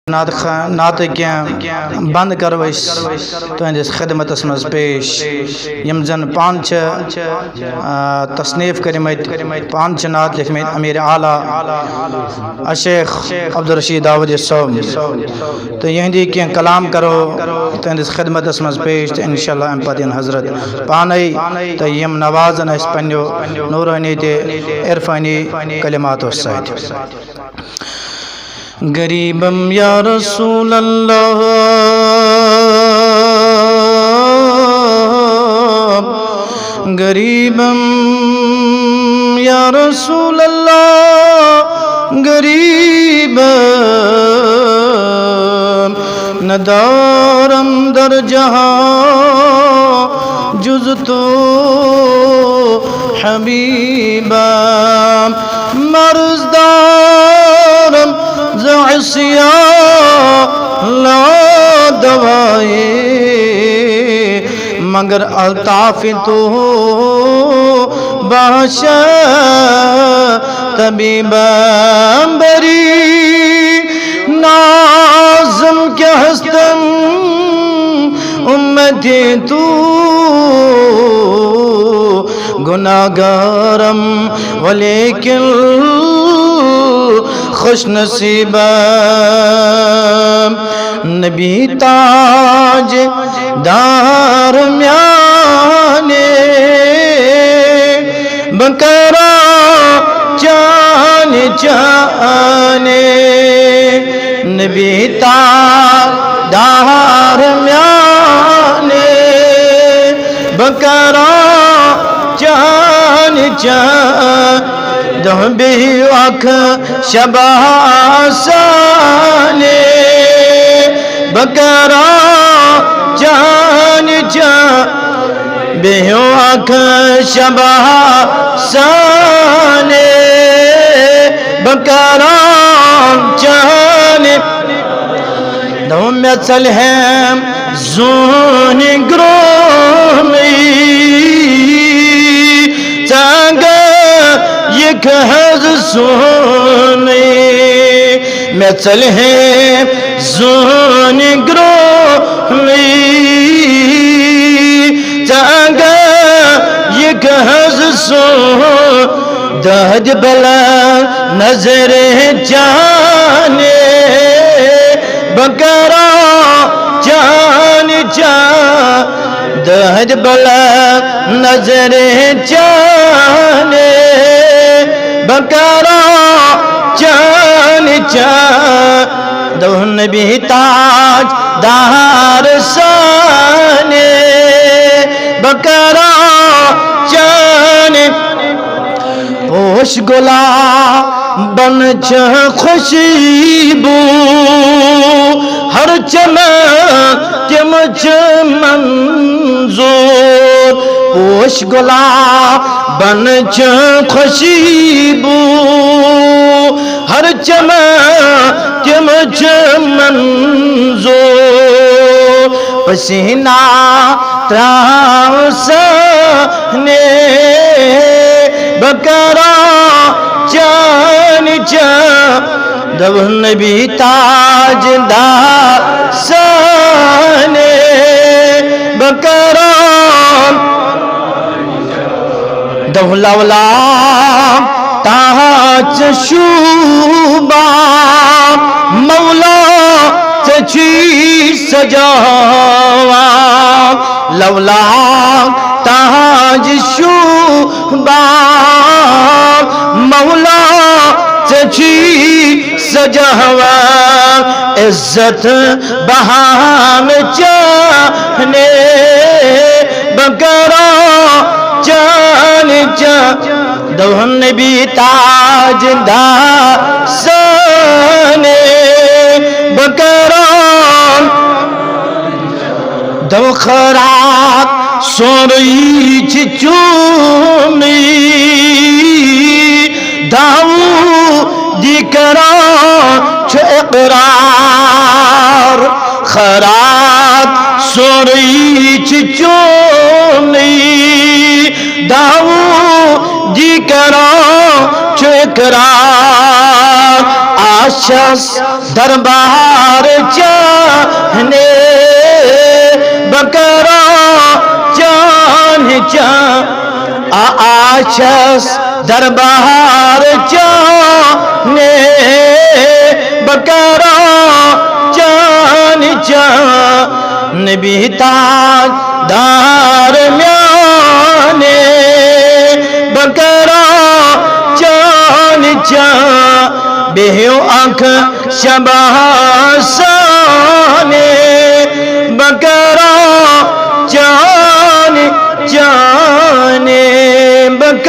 نعت کیا بند کرو تہندس خدمتس مز پیش یم زن پان تصنیف کرمت پان نعت لکھمت امیر اعلیٰ الشیخ عبدالرشید داود صوب تو یہندی کی کلام کرو تہندس خدمتس مز پیش تو انشاءاللہ ام پتین حضرت پانے تو یم نوازن اس پنیو نورانی تے عرفانی کلمات ساتھ غریبم یا رسول اللہ غریبم یا رسول اللہ غریبم ندارم در جہاں جز تو حبیبم مرض دارم زعصیا لا دوائے مگر الطاف تو باشا طبیبم بری نازم کیا ہستم امتی تو گناہگارم ولیکن خوش نصیبم نبی تاج دار میانے بکرا چانے چانے نبی تاج دار میانے بکرا چانے چانے دہ بیوک شباسانے بکرا جان جان بیوک شباسانے بکرا جان دہ میں چلہم زون گرومی چانگا یک حض سونے میں چلے زون گروہ میں چانگا یک حض سون دہج بلا نظر جانے بکرا جان جان دہج بلا نظر جانے بکرا چان چان دو نبی تاج دار سانے بکرا چان پوش گلا بن خوشیبو ہر چمن تم منظور پوش گلا بن خوشیبو ہر چمن تم منظور پسینہ تراؤسنے بکرا چان چان دو نبی تاج دار سانے بکرا دو لولا تاج شوبا مولا چچی سجاوا لولا تاج شوبا مولا چچی سجاوا عزت بہام چاہنے بکرا چان چان دو نبی تاج دار سانے بکرا دو خراک سوری چچومی داؤدی کرا چھ اقرار خراک سوری چچومی داؤدی کرا چھ اقرار آشس دربار چاہنے بکرا جان جان آشس دربار چاہنے بکرا جان جان نبی تاج دار میانے بکرا جان جان بہیو آنکھ شباسانے بکرا جان جانے بکرا